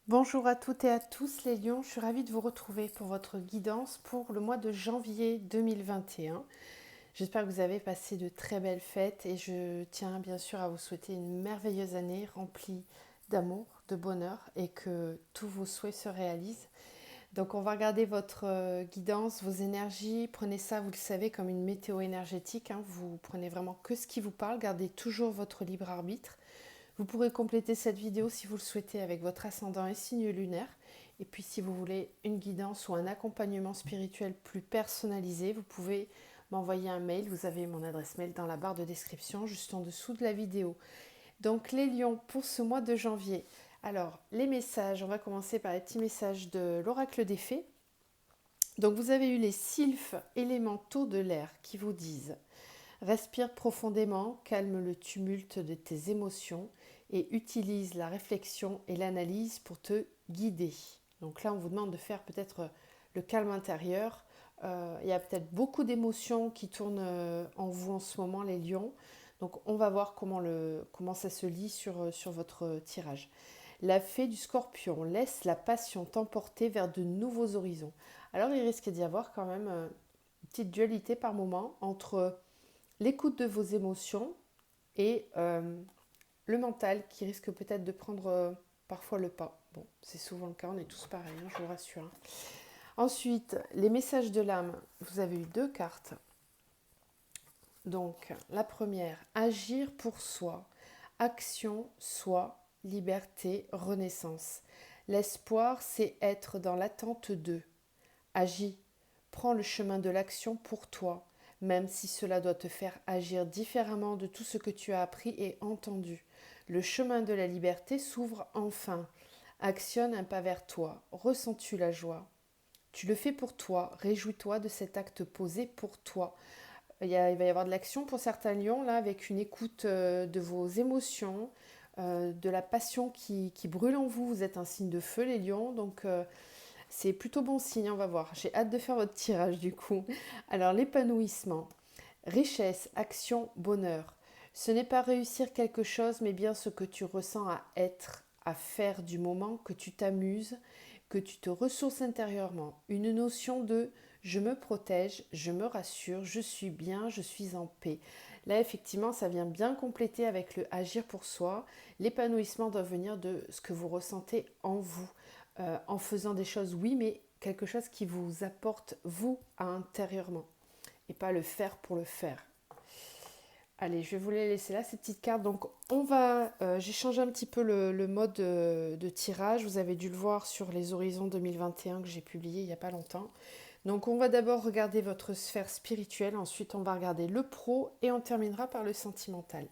Bonjour à toutes et à tous les lions, je suis ravie de vous retrouver pour votre guidance pour le mois de janvier 2021. J'espère que vous avez passé de très belles fêtes et je tiens bien sûr à vous souhaiter une merveilleuse année remplie d'amour, de bonheur et que tous vos souhaits se réalisent. Donc on va regarder votre guidance, vos énergies, prenez ça, vous le savez, comme une météo énergétique, hein. Vous prenez vraiment que ce qui vous parle, gardez toujours votre libre arbitre. Vous pourrez compléter cette vidéo si vous le souhaitez avec votre ascendant et signe lunaire. Et puis si vous voulez une guidance ou un accompagnement spirituel plus personnalisé, vous pouvez m'envoyer un mail. Vous avez mon adresse mail dans la barre de description juste en dessous de la vidéo. Donc les lions pour ce mois de janvier. Alors les messages, on va commencer par les petits messages de l'oracle des fées. Donc vous avez eu les sylphes élémentaux de l'air qui vous disent: respire profondément, calme le tumulte de tes émotions et utilise la réflexion et l'analyse pour te guider. Donc là, on vous demande de faire peut-être le calme intérieur. Il y a peut-être beaucoup d'émotions qui tournent en vous en ce moment, les lions. Donc on va voir comment ça se lit sur votre tirage. La fée du scorpion laisse la passion t'emporter vers de nouveaux horizons. Alors il risque d'y avoir quand même une petite dualité par moment entre l'écoute de vos émotions et le mental qui risque peut-être de prendre parfois le pas. Bon, c'est souvent le cas, on est tous pareils, hein, je vous rassure. Hein. Ensuite, les messages de l'âme. Vous avez eu deux cartes. Donc, la première, agir pour soi. Action, soi, liberté, renaissance. L'espoir, c'est être dans l'attente d'eux. Agis, prends le chemin de l'action pour toi, même si cela doit te faire agir différemment de tout ce que tu as appris et entendu. Le chemin de la liberté s'ouvre enfin. Actionne un pas vers toi. Ressens-tu la joie? Tu le fais pour toi. Réjouis-toi de cet acte posé pour toi. Il va y avoir de l'action pour certains lions, là, avec une écoute de vos émotions, de la passion qui brûle en vous. Vous êtes un signe de feu, les lions, donc c'est plutôt bon signe, on va voir. J'ai hâte de faire votre tirage du coup. Alors l'épanouissement, richesse, action, bonheur. Ce n'est pas réussir quelque chose, mais bien ce que tu ressens à être, à faire du moment que tu t'amuses, que tu te ressources intérieurement. Une notion de je me protège, je me rassure, je suis bien, je suis en paix. Là, effectivement, ça vient bien compléter avec le agir pour soi. L'épanouissement doit venir de ce que vous ressentez en vous en faisant des choses, oui, mais quelque chose qui vous apporte, vous, intérieurement, et pas le faire pour le faire. Allez, je vais vous les laisser là, ces petites cartes. Donc, j'ai changé un petit peu le mode de tirage. Vous avez dû le voir sur les horizons 2021 que j'ai publié il n'y a pas longtemps. Donc, on va d'abord regarder votre sphère spirituelle. Ensuite, on va regarder le pro et on terminera par le sentimental.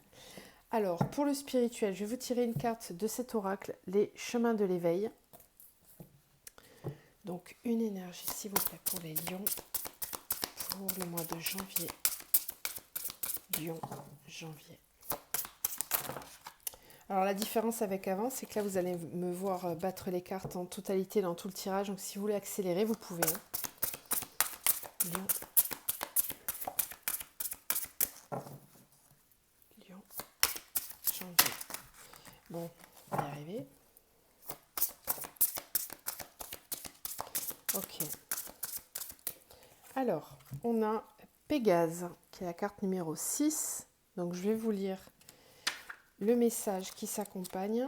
Alors, pour le spirituel, je vais vous tirer une carte de cet oracle, les chemins de l'éveil. Donc une énergie s'il vous plaît pour les lions pour le mois de janvier. Lion, janvier. Alors la différence avec avant, c'est que là vous allez me voir battre les cartes en totalité dans tout le tirage. Donc si vous voulez accélérer, vous pouvez. Lion, lion, janvier. Bon, on va y arriver. Ok. Alors, on a Pégase, qui est la carte numéro 6. Donc je vais vous lire le message qui s'accompagne.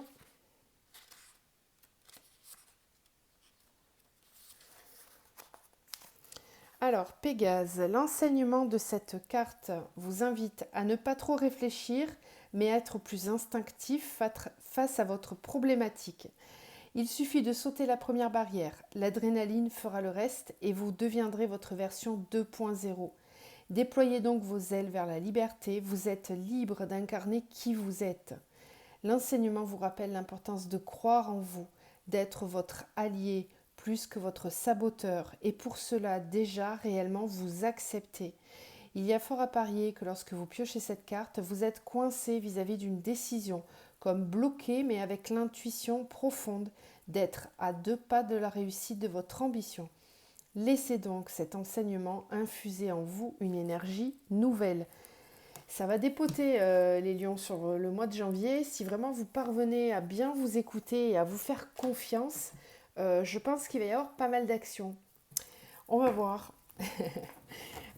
Alors, Pégase, l'enseignement de cette carte vous invite à ne pas trop réfléchir, mais à être plus instinctif face à votre problématique. Il suffit de sauter la première barrière, l'adrénaline fera le reste et vous deviendrez votre version 2.0. Déployez donc vos ailes vers la liberté, vous êtes libre d'incarner qui vous êtes. L'enseignement vous rappelle l'importance de croire en vous, d'être votre allié plus que votre saboteur et pour cela déjà réellement vous acceptez. Il y a fort à parier que lorsque vous piochez cette carte, vous êtes coincé vis-à-vis d'une décision, comme bloqué mais avec l'intuition profonde d'être à 2 pas de la réussite de votre ambition. Laissez donc cet enseignement infuser en vous une énergie nouvelle. Ça va dépoter les lions sur le mois de janvier. Si vraiment vous parvenez à bien vous écouter et à vous faire confiance, je pense qu'il va y avoir pas mal d'actions. On va voir.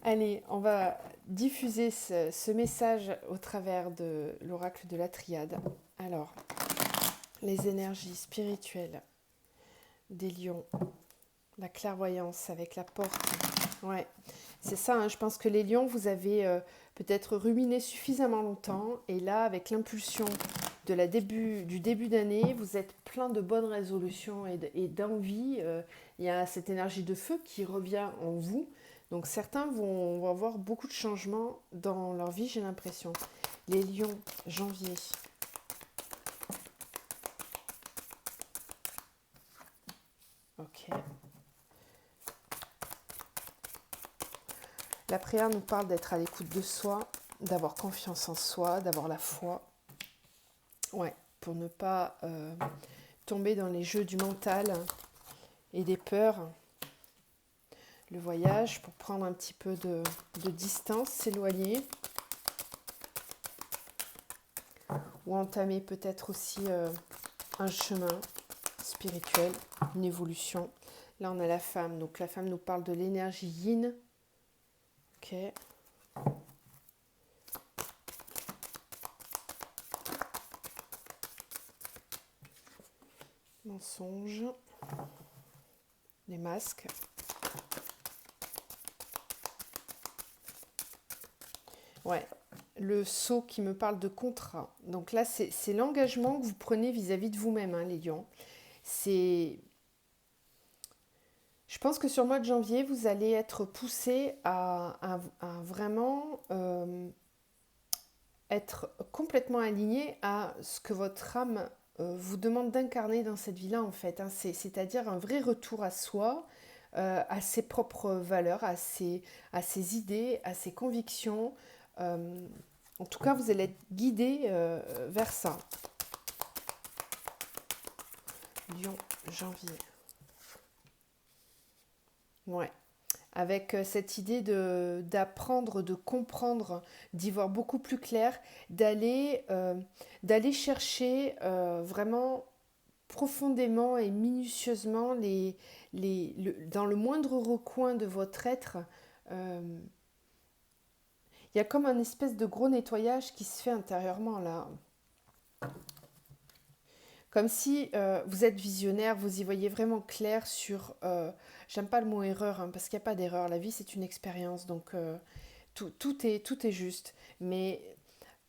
Allez, on va diffuser ce message au travers de l'oracle de la triade. Alors, les énergies spirituelles des lions, la clairvoyance avec la porte. Ouais, c'est ça, hein, je pense que les lions, vous avez peut-être ruminé suffisamment longtemps et là, avec l'impulsion du début d'année, vous êtes plein de bonnes résolutions et d'envie. Il y a cette énergie de feu qui revient en vous. Donc certains vont avoir beaucoup de changements dans leur vie, j'ai l'impression. Les lions, janvier. Ok. La prière nous parle d'être à l'écoute de soi, d'avoir confiance en soi, d'avoir la foi. Ouais, pour ne pas tomber dans les jeux du mental et des peurs. Le voyage, pour prendre un petit peu de distance, s'éloigner. Ou entamer peut-être aussi un chemin spirituel, une évolution. Là, on a la femme. Donc, la femme nous parle de l'énergie yin. Ok. Mensonge. Les masques. Ouais. Le sceau qui me parle de contrat. Donc là, c'est l'engagement que vous prenez vis-à-vis de vous-même, hein, les lions. Je pense que sur le mois de janvier, vous allez être poussé à vraiment être complètement aligné à ce que votre âme vous demande d'incarner dans cette vie-là, en fait. Hein. C'est-à-dire un vrai retour à soi, à ses propres valeurs, à ses idées, à ses convictions. En tout cas, vous allez être guidé vers ça. Lion, janvier. Ouais. Avec cette idée d'apprendre, de comprendre, d'y voir beaucoup plus clair, d'aller chercher vraiment profondément et minutieusement dans le moindre recoin de votre être. Il y a comme un espèce de gros nettoyage qui se fait intérieurement là. Comme si vous êtes visionnaire, vous y voyez vraiment clair sur... j'aime pas le mot erreur, hein, parce qu'il n'y a pas d'erreur. La vie, c'est une expérience, donc tout est juste. Mais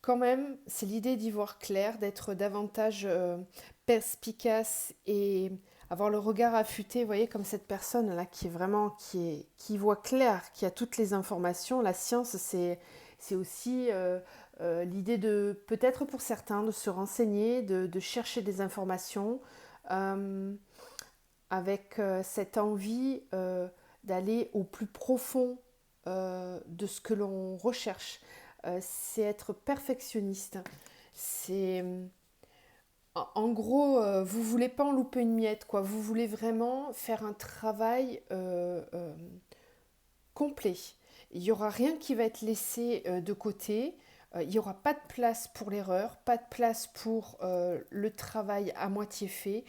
quand même, c'est l'idée d'y voir clair, d'être davantage perspicace et avoir le regard affûté, vous voyez, comme cette personne-là qui est vraiment, qui voit clair, qui a toutes les informations. La science, c'est aussi l'idée de, peut-être pour certains, de se renseigner, de chercher des informations, euh, avec cette envie d'aller au plus profond de ce que l'on recherche. C'est être perfectionniste. C'est en gros, vous voulez pas en louper une miette, quoi. Vous voulez vraiment faire un travail complet. Il n'y aura rien qui va être laissé de côté. Il n'y aura pas de place pour l'erreur, pas de place pour le travail à moitié fait.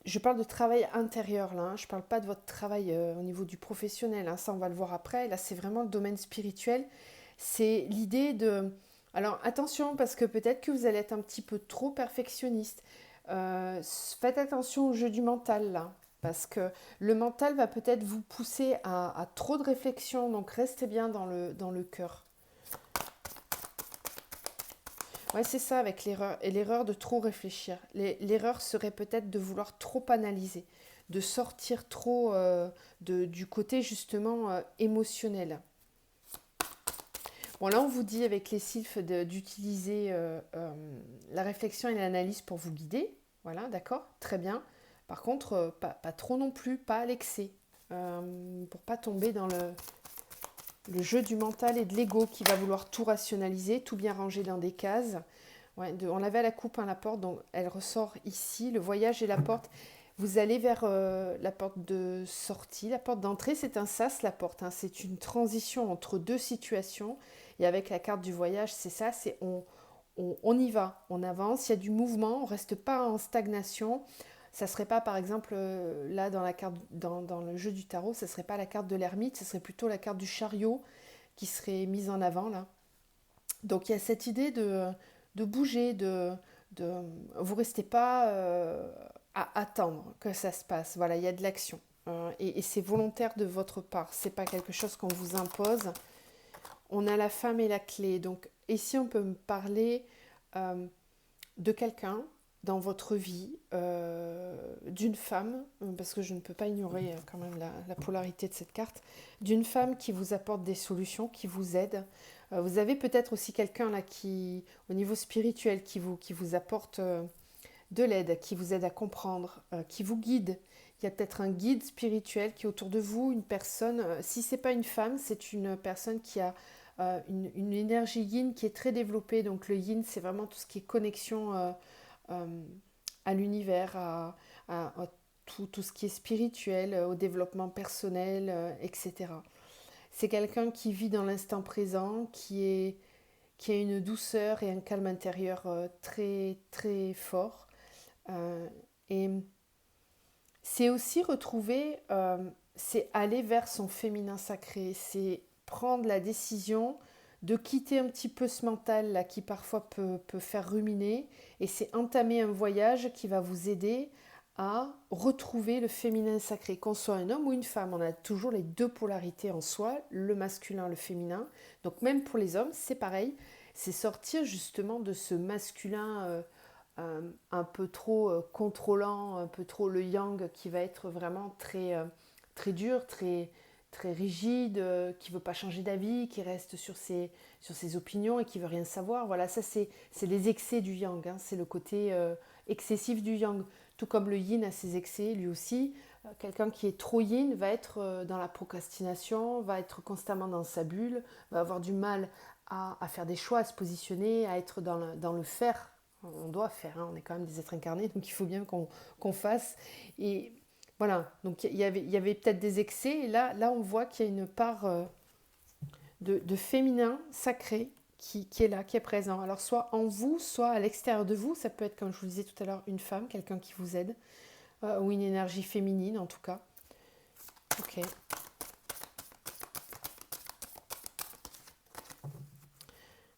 Je parle de travail intérieur là, hein. Je ne parle pas de votre travail au niveau du professionnel, hein. Ça on va le voir après. Là c'est vraiment le domaine spirituel. C'est l'idée de... Alors attention parce que peut-être que vous allez être un petit peu trop perfectionniste. Faites attention au jeu du mental là. Parce que le mental va peut-être vous pousser à trop de réflexion. Donc restez bien dans le cœur. Ouais, c'est ça avec l'erreur. Et l'erreur de trop réfléchir. L'erreur serait peut-être de vouloir trop analyser, de sortir trop du côté justement émotionnel. Bon, là, on vous dit avec les sylphes d'utiliser la réflexion et l'analyse pour vous guider. Voilà, d'accord, très bien. Par contre, pas trop non plus, pas à l'excès. Pour pas tomber dans le jeu du mental et de l'ego qui va vouloir tout rationaliser, tout bien ranger dans des cases. Ouais, on l'avait à la coupe, hein, la porte, donc elle ressort ici. Le voyage et la porte. Vous allez vers la porte de sortie. La porte d'entrée, c'est un sas, la porte. Hein. C'est une transition entre deux situations. Et avec la carte du voyage, c'est ça, c'est on y va, on avance, il y a du mouvement, on ne reste pas en stagnation. Ça serait pas, par exemple, là dans la carte, dans le jeu du tarot, ça serait pas la carte de l'ermite, ce serait plutôt la carte du chariot qui serait mise en avant là. Donc il y a cette idée de bouger, de vous restez pas à attendre que ça se passe. Voilà, il y a de l'action. Et c'est volontaire de votre part. C'est pas quelque chose qu'on vous impose. On a la femme et la clé. Donc ici on peut me parler euh, de quelqu'un dans votre vie, d'une femme, parce que je ne peux pas ignorer quand même la polarité de cette carte, d'une femme qui vous apporte des solutions, qui vous aide. Vous avez peut-être aussi quelqu'un là qui, au niveau spirituel, qui vous apporte de l'aide, qui vous aide à comprendre, qui vous guide. Il y a peut-être un guide spirituel qui est autour de vous, une personne, si c'est pas une femme, c'est une personne qui a une énergie yin qui est très développée. Donc le yin, c'est vraiment tout ce qui est connexion euh, à l'univers, à tout ce qui est spirituel, au développement personnel, etc. C'est quelqu'un qui vit dans l'instant présent, qui a une douceur et un calme intérieur très très fort. Euh, et c'est aussi retrouver, c'est aller vers son féminin sacré, c'est prendre la décision de quitter un petit peu ce mental là qui parfois peut faire ruminer, et c'est entamer un voyage qui va vous aider à retrouver le féminin sacré. Qu'on soit un homme ou une femme, on a toujours les deux polarités en soi, le masculin, le féminin. Donc même pour les hommes, c'est pareil, c'est sortir justement de ce masculin un peu trop contrôlant, un peu trop le yang qui va être vraiment très, très dur, très, très rigide, qui ne veut pas changer d'avis, qui reste sur ses opinions et qui veut rien savoir. Voilà, ça c'est les excès du yang, hein. C'est le côté excessif du yang. Tout comme le yin a ses excès, lui aussi. Quelqu'un qui est trop yin va être dans la procrastination, va être constamment dans sa bulle, va avoir du mal à faire des choix, à se positionner, à être dans le faire. On doit faire, hein, on est quand même des êtres incarnés, donc il faut bien qu'on fasse. Et voilà, donc il y avait peut-être des excès, et là on voit qu'il y a une part de féminin sacré qui est là, qui est présent. Alors soit en vous, soit à l'extérieur de vous, ça peut être, comme je vous disais tout à l'heure, une femme, quelqu'un qui vous aide, ou une énergie féminine en tout cas. Ok.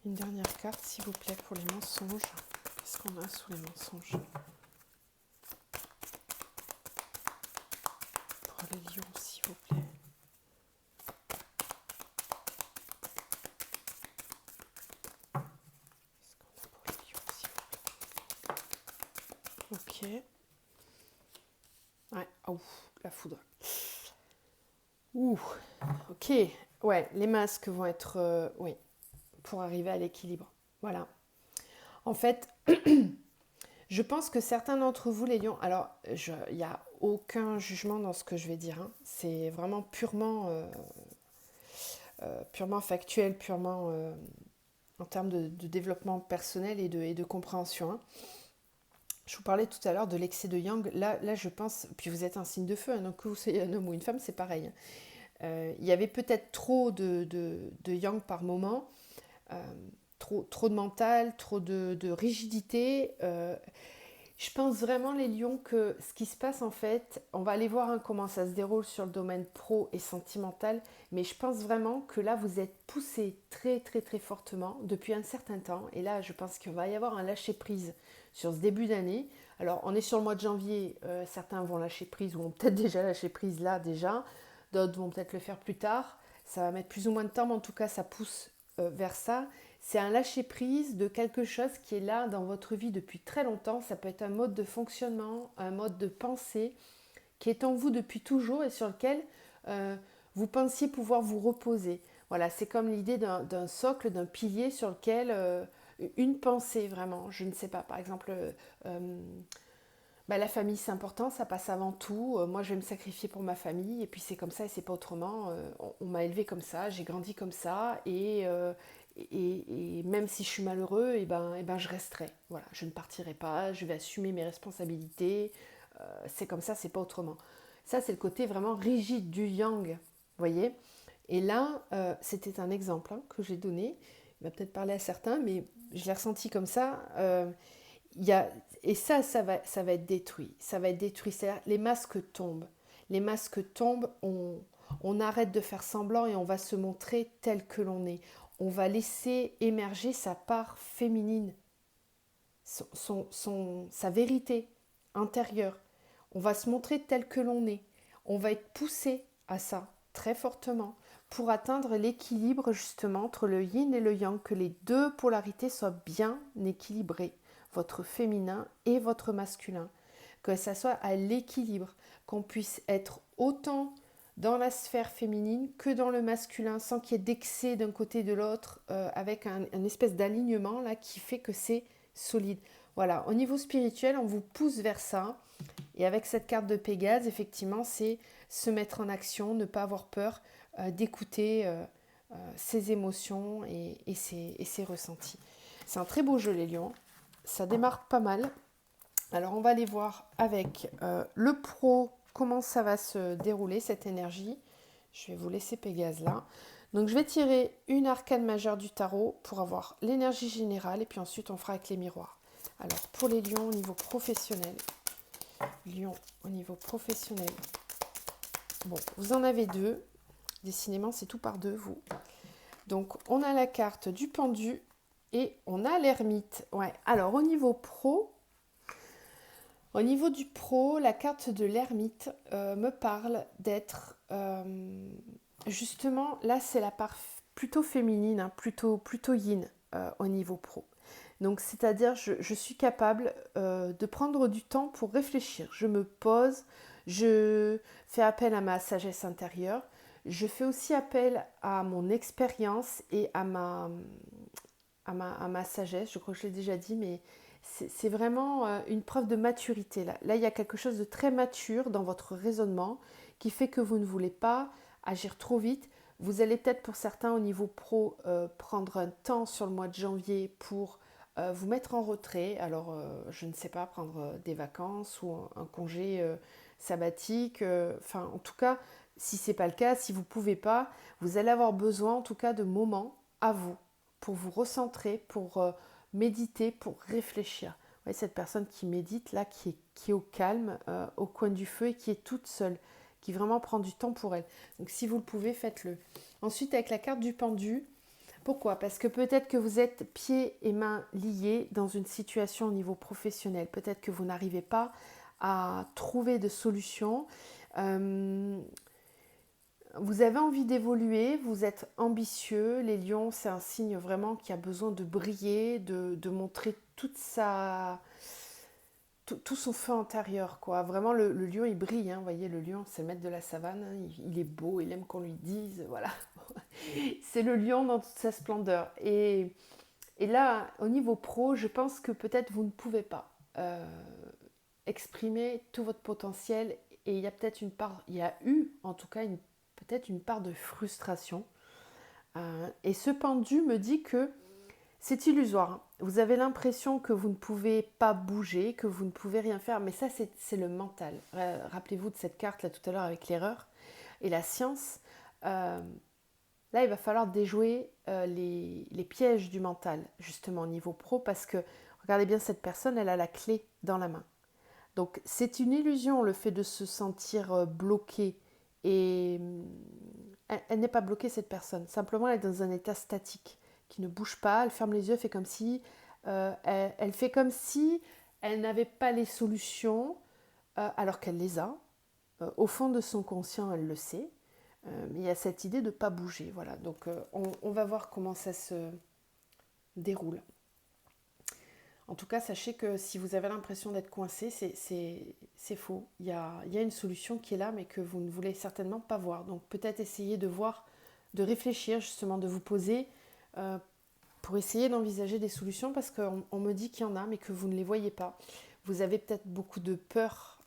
Une dernière carte, s'il vous plaît, pour les mensonges. Qu'est-ce qu'on a sous les mensonges? Pour les lions, s'il vous plaît. Qu'est-ce qu'on a pour les lions, s'il vous plaît? Ok. Ouais, oh, la foudre. Ouh, ok. Ouais, les masques vont être, oui, pour arriver à l'équilibre. Voilà. En fait, je pense que certains d'entre vous, les lions, alors il n'y a aucun jugement dans ce que je vais dire, hein. C'est vraiment purement factuel, purement en termes de développement personnel et de compréhension, hein. Je vous parlais tout à l'heure de l'excès de yang. Là, je pense, puis vous êtes un signe de feu, hein, donc que vous soyez un homme ou une femme, c'est pareil. Il y avait peut-être trop de yang par moment, euh, trop de mental, trop de rigidité. Je pense vraiment, les lions, que ce qui se passe en fait, on va aller voir, hein, comment ça se déroule sur le domaine pro et sentimental, mais je pense vraiment que là, vous êtes poussés très très très fortement depuis un certain temps, et là, je pense qu'il va y avoir un lâcher-prise sur ce début d'année. Alors, on est sur le mois de janvier, certains vont lâcher prise ou ont peut-être déjà lâché prise là déjà, d'autres vont peut-être le faire plus tard, ça va mettre plus ou moins de temps, mais en tout cas, ça pousse vers ça. C'est un lâcher-prise de quelque chose qui est là dans votre vie depuis très longtemps. Ça peut être un mode de fonctionnement, un mode de pensée qui est en vous depuis toujours et sur lequel euh, vous pensiez pouvoir vous reposer. Voilà, c'est comme l'idée d'un socle, d'un pilier sur lequel une pensée vraiment, je ne sais pas, par exemple, la famille c'est important, ça passe avant tout. Moi je vais me sacrifier pour ma famille et puis c'est comme ça et c'est pas autrement. On m'a élevé comme ça, j'ai grandi comme ça et même si je suis malheureux, et ben je resterai. Voilà, je ne partirai pas, je vais assumer mes responsabilités. C'est comme ça, c'est pas autrement. Ça c'est le côté vraiment rigide du yang, vous voyez. Et là, c'était un exemple que j'ai donné. Il va peut-être parler à certains, mais je l'ai ressenti comme ça. Y a, et ça va être détruit. Ça va être détruit. C'est-à-dire, les masques tombent. Les masques tombent, on arrête de faire semblant et on va se montrer tel que l'on est. On va laisser émerger sa part féminine, sa vérité intérieure. On va se montrer tel que l'on est. On va être poussé à ça très fortement pour atteindre l'équilibre justement entre le yin et le yang, que les deux polarités soient bien équilibrées, votre féminin et votre masculin, que ça soit à l'équilibre, qu'on puisse être autant dans la sphère féminine que dans le masculin, sans qu'il y ait d'excès d'un côté et de l'autre, avec un espèce d'alignement là qui fait que c'est solide. Voilà, au niveau spirituel, on vous pousse vers ça. Et avec cette carte de Pégase, effectivement, c'est se mettre en action, ne pas avoir peur d'écouter ses émotions et ses ressentis. C'est un très beau jeu, les lions. Ça démarre pas mal. Alors, on va aller voir avec le pro, comment ça va se dérouler, cette énergie. Je vais vous laisser Pégase là. Donc, je vais tirer une arcane majeure du tarot pour avoir l'énergie générale. Et puis ensuite, on fera avec les miroirs. Alors, pour les lions au niveau professionnel. Lion au niveau professionnel. Bon, vous en avez deux. Décidément, c'est tout par deux, vous. Donc, on a la carte du pendu et on a l'ermite. Ouais. Alors, au niveau du pro, la carte de l'ermite me parle d'être justement, là, c'est la part plutôt féminine, hein, plutôt yin au niveau pro. Donc, c'est-à-dire, je suis capable de prendre du temps pour réfléchir. Je me pose, je fais appel à ma sagesse intérieure. Je fais aussi appel à mon expérience et à ma sagesse. Je crois que je l'ai déjà dit, mais c'est vraiment une preuve de maturité. Là, il y a quelque chose de très mature dans votre raisonnement qui fait que vous ne voulez pas agir trop vite. Vous allez peut-être pour certains au niveau pro prendre un temps sur le mois de janvier pour vous mettre en retrait, alors je ne sais pas, prendre des vacances ou un congé sabbatique, enfin en tout cas, si ce n'est pas le cas, si vous ne pouvez pas, vous allez avoir besoin en tout cas de moments à vous, pour vous recentrer, pour méditer, pour réfléchir. Vous voyez cette personne qui médite là, qui est au calme, au coin du feu et qui est toute seule, qui vraiment prend du temps pour elle. Donc si vous le pouvez, faites-le. Ensuite avec la carte du pendu, pourquoi? Parce que peut-être que vous êtes pieds et mains liés dans une situation au niveau professionnel. Peut-être que vous n'arrivez pas à trouver de solution. Vous avez envie d'évoluer, vous êtes ambitieux. Les lions, c'est un signe vraiment qui a besoin de briller, de montrer tout son feu intérieur, quoi. Vraiment, le lion, il brille, hein. Vous voyez, le lion, c'est le maître de la savane, hein. Il est beau, il aime qu'on lui dise, voilà. C'est le lion dans toute sa splendeur. Et là, au niveau pro, je pense que peut-être vous ne pouvez pas exprimer tout votre potentiel. Et il y a peut-être il y a eu en tout cas peut-être une part de frustration. Et ce pendu me dit que c'est illusoire, hein. Vous avez l'impression que vous ne pouvez pas bouger, que vous ne pouvez rien faire, mais ça c'est le mental. Rappelez-vous de cette carte là tout à l'heure avec l'erreur et la science. Là, il va falloir déjouer les pièges du mental, justement au niveau pro, parce que, regardez bien, cette personne, elle a la clé dans la main. Donc, c'est une illusion, le fait de se sentir bloqué. Et elle n'est pas bloquée, cette personne. Simplement, elle est dans un état statique, qui ne bouge pas, elle ferme les yeux, fait comme si, elle fait comme si elle n'avait pas les solutions, alors qu'elle les a. Au fond de son conscient, elle le sait. Mais il y a cette idée de ne pas bouger. Voilà. Donc on va voir comment ça se déroule. En tout cas, sachez que si vous avez l'impression d'être coincé, c'est faux. Il y a une solution qui est là, mais que vous ne voulez certainement pas voir. Donc peut-être essayer de voir, de réfléchir justement, de vous poser pour essayer d'envisager des solutions, parce qu'on me dit qu'il y en a, mais que vous ne les voyez pas. Vous avez peut-être beaucoup de peur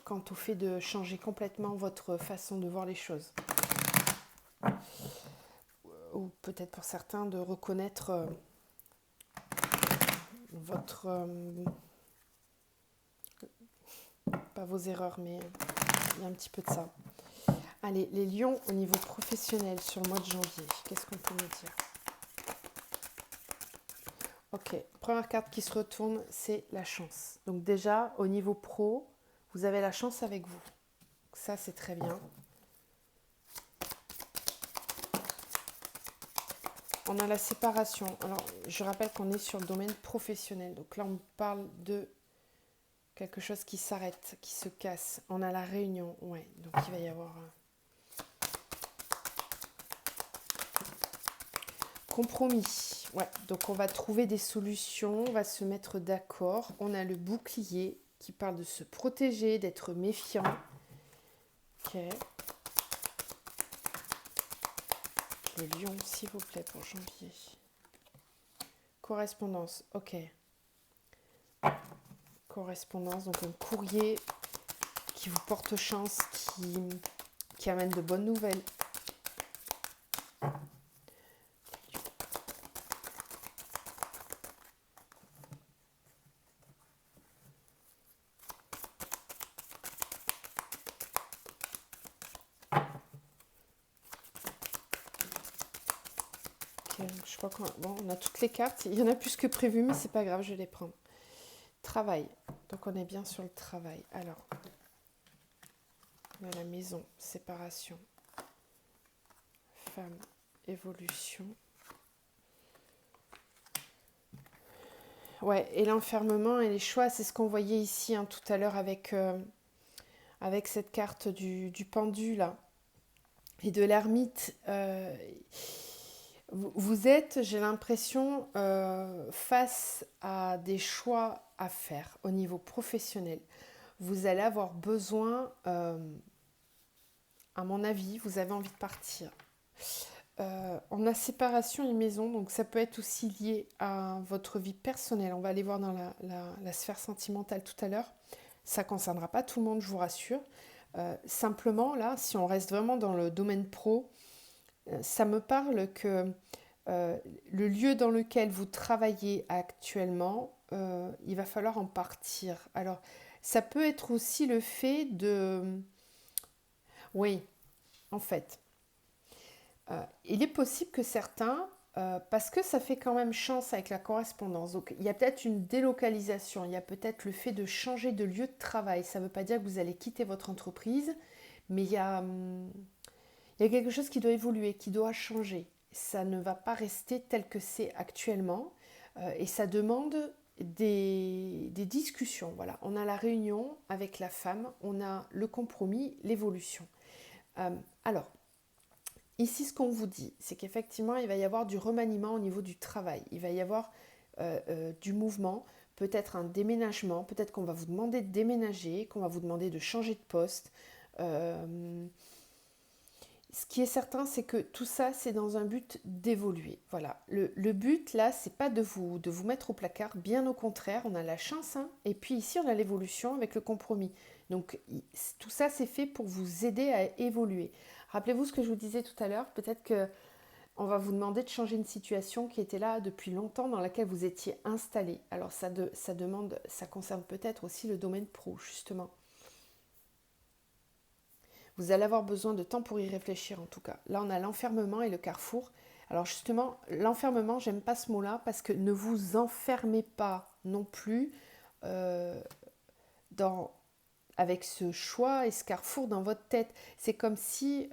quant au fait de changer complètement votre façon de voir les choses. Ou peut-être pour certains de reconnaître pas vos erreurs, mais il y a un petit peu de ça. Allez, les lions au niveau professionnel sur le mois de janvier, qu'est-ce qu'on peut me dire? Ok, première carte qui se retourne, c'est la chance. Donc déjà, au niveau pro, vous avez la chance avec vous. Ça, c'est très bien. On a la séparation. Alors, je rappelle qu'on est sur le domaine professionnel. Donc là, on parle de quelque chose qui s'arrête, qui se casse. On a la réunion, ouais. Donc il va y avoir un compromis. Ouais, donc on va trouver des solutions, on va se mettre d'accord. On a le bouclier qui parle de se protéger, d'être méfiant. Ok. Le lion, s'il vous plaît, pour janvier. Correspondance, ok. Correspondance, donc un courrier qui vous porte chance, qui amène de bonnes nouvelles. Je crois qu'on a toutes les cartes. Il y en a plus que prévu, mais c'est pas grave, je vais les prendre. Travail. Donc on est bien sur le travail. Alors, on a la maison, séparation, femme, évolution. Ouais, et l'enfermement et les choix, c'est ce qu'on voyait ici tout à l'heure avec cette carte du pendu là et de l'ermite. Vous êtes, j'ai l'impression, face à des choix à faire au niveau professionnel. Vous allez avoir besoin, à mon avis, vous avez envie de partir. On a séparation et maison, donc ça peut être aussi lié à votre vie personnelle. On va aller voir dans la sphère sentimentale tout à l'heure. Ça ne concernera pas tout le monde, je vous rassure. Simplement, là, si on reste vraiment dans le domaine pro, ça me parle que le lieu dans lequel vous travaillez actuellement, il va falloir en partir. Alors, ça peut être aussi le fait de... Oui, en fait, il est possible que certains, parce que ça fait quand même chance avec la correspondance, donc il y a peut-être une délocalisation, il y a peut-être le fait de changer de lieu de travail. Ça ne veut pas dire que vous allez quitter votre entreprise, mais il y a quelque chose qui doit évoluer, qui doit changer. Ça ne va pas rester tel que c'est actuellement et ça demande des discussions. Voilà, on a la réunion avec la femme, on a le compromis, l'évolution. Alors, ici, ce qu'on vous dit, c'est qu'effectivement, il va y avoir du remaniement au niveau du travail. Il va y avoir du mouvement, peut-être un déménagement, peut-être qu'on va vous demander de déménager, qu'on va vous demander de changer de poste. Ce qui est certain, c'est que tout ça, c'est dans un but d'évoluer. Voilà. Le but, là, c'est pas de vous mettre au placard, bien au contraire, on a la chance, hein, et puis ici, on a l'évolution avec le compromis. Donc, tout ça, c'est fait pour vous aider à évoluer. Rappelez-vous ce que je vous disais tout à l'heure, peut-être qu'on va vous demander de changer une situation qui était là depuis longtemps, dans laquelle vous étiez installé. Alors, ça concerne peut-être aussi le domaine pro, justement. Vous allez avoir besoin de temps pour y réfléchir en tout cas. Là, on a l'enfermement et le carrefour. Alors justement, l'enfermement, j'aime pas ce mot-là parce que ne vous enfermez pas non plus euh, avec ce choix et ce carrefour dans votre tête. C'est comme si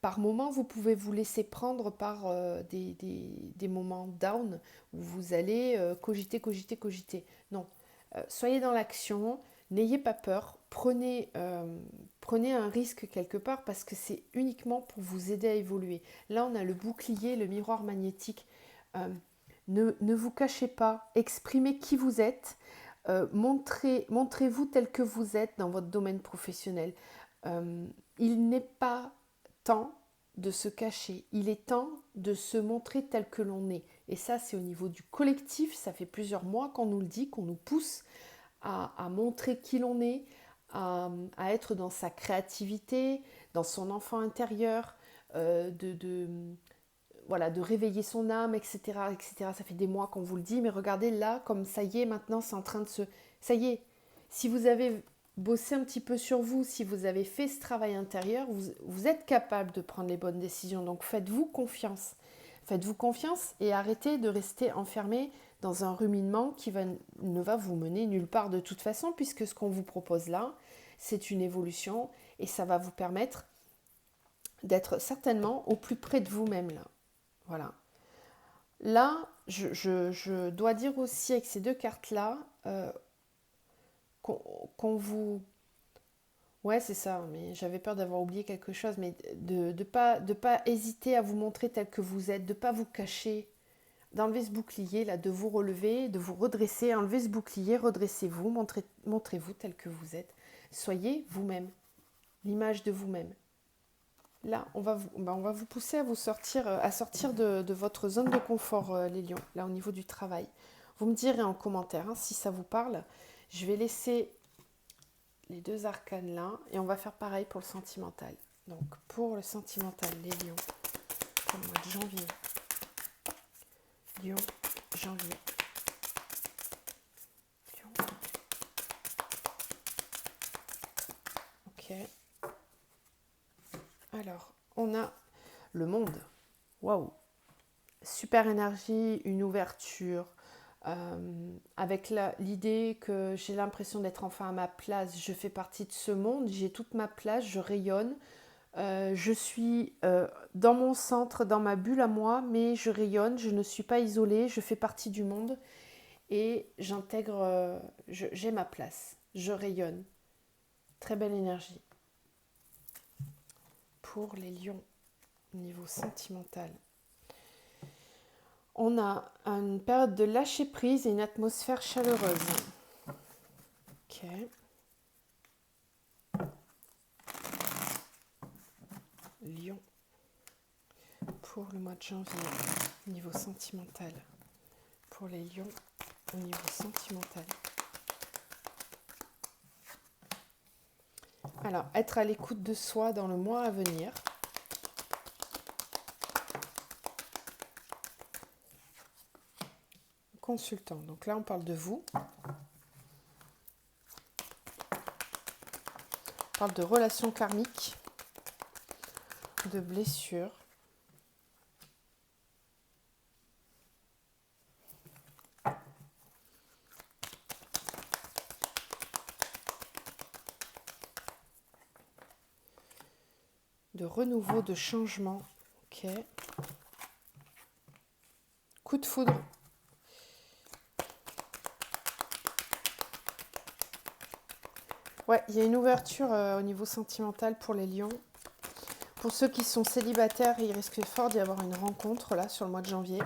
par moment, vous pouvez vous laisser prendre par des moments down où vous allez cogiter, cogiter, cogiter. Non, soyez dans l'action, n'ayez pas peur, prenez un risque quelque part parce que c'est uniquement pour vous aider à évoluer. Là, on a le bouclier, le miroir magnétique. Ne vous cachez pas, exprimez qui vous êtes, montrez-vous tel que vous êtes dans votre domaine professionnel. Il n'est pas temps de se cacher, il est temps de se montrer tel que l'on est. Et ça, c'est au niveau du collectif, ça fait plusieurs mois qu'on nous le dit, qu'on nous pousse à montrer qui l'on est, à être dans sa créativité, dans son enfant intérieur, voilà, de réveiller son âme, etc., etc. Ça fait des mois qu'on vous le dit, mais regardez là, comme ça y est, maintenant c'est en train de se... Ça y est, si vous avez bossez un petit peu sur vous. Si vous avez fait ce travail intérieur, vous êtes capable de prendre les bonnes décisions. Donc faites-vous confiance. Faites-vous confiance et arrêtez de rester enfermé dans un ruminement qui ne va vous mener nulle part de toute façon, puisque ce qu'on vous propose là, c'est une évolution et ça va vous permettre d'être certainement au plus près de vous-même là. Voilà. Là, je dois dire aussi avec ces deux cartes-là qu'on vous... Ouais, c'est ça, mais j'avais peur d'avoir oublié quelque chose, mais de pas hésiter à vous montrer tel que vous êtes, de ne pas vous cacher, d'enlever ce bouclier, là, de vous relever, de vous redresser, enlevez ce bouclier, redressez-vous, montrez-vous tel que vous êtes. Soyez vous-même, l'image de vous-même. Là, on va vous pousser à sortir de votre zone de confort, les lions, là au niveau du travail. Vous me direz en commentaire si ça vous parle. Je vais laisser les deux arcanes là et on va faire pareil pour le sentimental. Donc pour le sentimental, les lions, pour le mois de janvier. Lion, janvier. Lion. Ok. Alors, on a le monde. Waouh! Super énergie, une ouverture, avec l'idée que j'ai l'impression d'être enfin à ma place. Je fais partie de ce monde, j'ai toute ma place, je rayonne. Je suis dans mon centre, dans ma bulle à moi, mais je rayonne, je ne suis pas isolée, je fais partie du monde et j'intègre, j'ai ma place, je rayonne. Très belle énergie. Pour les lions, au niveau sentimental, on a une période de lâcher prise et une atmosphère chaleureuse. Ok. Lion. Pour le mois de janvier, au niveau sentimental. Pour les lions, au niveau sentimental. Alors, être à l'écoute de soi dans le mois à venir. Consultant. Donc là, on parle de vous. On parle de relations karmiques, de blessures. De renouveau, de changement. Ok. Coup de foudre. Ouais, il y a une ouverture au niveau sentimental pour les lions. Pour ceux qui sont célibataires, il risque fort d'y avoir une rencontre là sur le mois de janvier.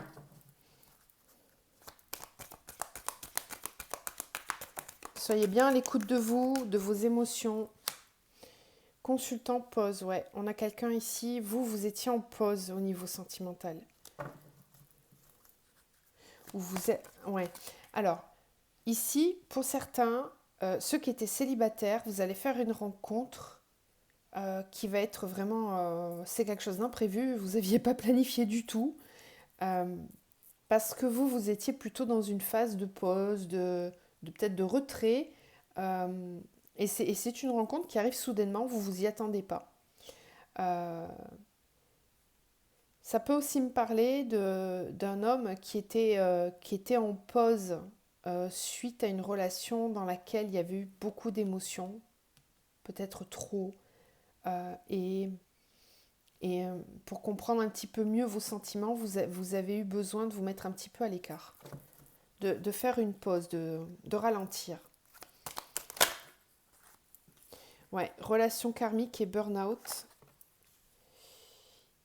Soyez bien à l'écoute de vous, de vos émotions. Consultant pause, ouais. On a quelqu'un ici, vous étiez en pause au niveau sentimental. Où vous êtes... Ouais. Alors, ici, pour certains, ceux qui étaient célibataires, vous allez faire une rencontre qui va être vraiment... c'est quelque chose d'imprévu, vous n'aviez pas planifié du tout. Parce que vous étiez plutôt dans une phase de pause, peut-être de retrait. Et c'est une rencontre qui arrive soudainement, vous ne vous y attendez pas. Ça peut aussi me parler d'un homme qui était en pause suite à une relation dans laquelle il y avait eu beaucoup d'émotions, peut-être trop. Et pour comprendre un petit peu mieux vos sentiments, vous avez eu besoin de vous mettre un petit peu à l'écart, de faire une pause, de ralentir. Ouais, relation karmique et burn-out.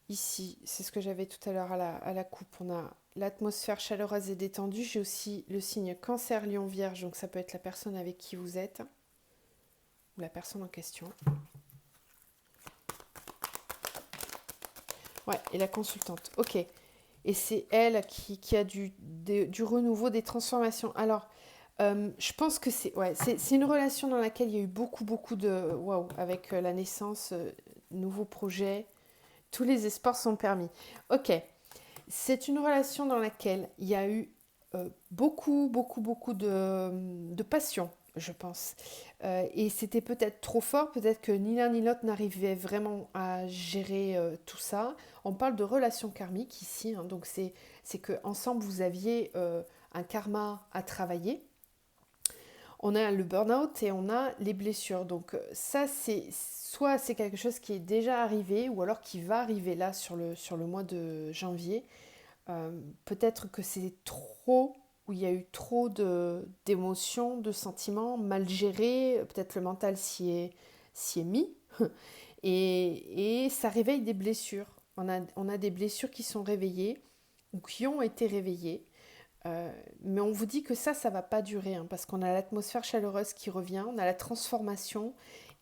Ici, c'est ce que j'avais tout à l'heure à la coupe. On a l'atmosphère chaleureuse et détendue. J'ai aussi le signe Cancer, Lion, Vierge. Donc ça peut être la personne avec qui vous êtes ou la personne en question. Ouais, et la consultante. Ok. Et c'est elle qui a du renouveau, des transformations. Alors, je pense que c'est une relation dans laquelle il y a eu beaucoup de... Waouh, avec la naissance, nouveaux projets, tous les espoirs sont permis. Ok, c'est une relation dans laquelle il y a eu beaucoup de passion, je pense. Et c'était peut-être trop fort, peut-être que ni l'un ni l'autre n'arrivait vraiment à gérer tout ça. On parle de relations karmiques ici, hein, donc c'est que ensemble vous aviez un karma à travailler. On a le burn-out et on a les blessures. Donc ça, c'est soit c'est quelque chose qui est déjà arrivé ou alors qui va arriver là sur le mois de janvier. Peut-être que c'est trop, où il y a eu trop d'émotions, de sentiments mal gérés, peut-être le mental s'y est mis, et ça réveille des blessures. On a des blessures qui sont réveillées ou qui ont été réveillées. Mais on vous dit que ça va pas durer, hein, parce qu'on a l'atmosphère chaleureuse qui revient, on a la transformation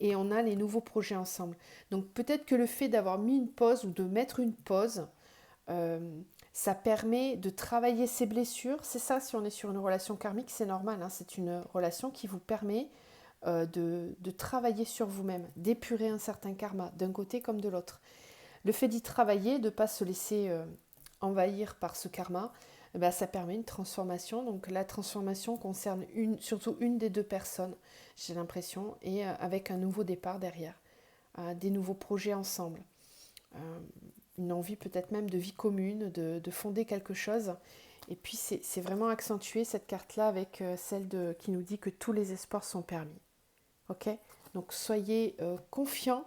et on a les nouveaux projets ensemble. Donc peut-être que le fait d'avoir mis une pause ou de mettre une pause, euh, ça permet de travailler ses blessures. C'est ça, si on est sur une relation karmique, c'est normal, hein, c'est une relation qui vous permet de travailler sur vous-même, d'épurer un certain karma, d'un côté comme de l'autre. Le fait d'y travailler, de ne pas se laisser envahir par ce karma, eh ben, ça permet une transformation. Donc la transformation concerne surtout une des deux personnes, j'ai l'impression, et avec un nouveau départ derrière, des nouveaux projets ensemble. Euh, une envie peut-être même de vie commune, de fonder quelque chose. Et puis c'est vraiment accentué cette carte-là avec qui nous dit que tous les espoirs sont permis. Ok. Donc soyez confiants.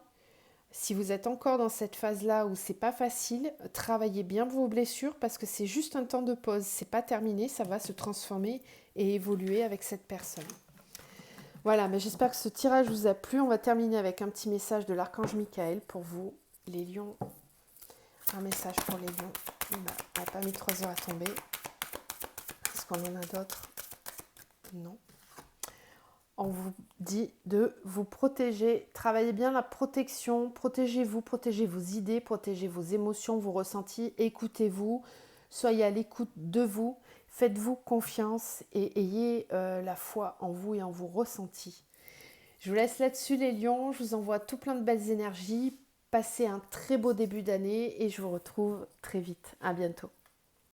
Si vous êtes encore dans cette phase-là où c'est pas facile, travaillez bien vos blessures parce que c'est juste un temps de pause, c'est pas terminé, ça va se transformer et évoluer avec cette personne. Voilà, mais j'espère que ce tirage vous a plu. On va terminer avec un petit message de l'archange Michael pour vous, les lions. Un message pour les lions. Il n'a pas mis 3 heures à tomber. Est-ce qu'on en a d'autres? Non. On vous dit de vous protéger. Travaillez bien la protection. Protégez-vous, protégez vos idées, protégez vos émotions, vos ressentis. Écoutez-vous. Soyez à l'écoute de vous. Faites-vous confiance et ayez la foi en vous et en vos ressentis. Je vous laisse là-dessus les lions. Je vous envoie tout plein de belles énergies. Passez un très beau début d'année et je vous retrouve très vite. À bientôt.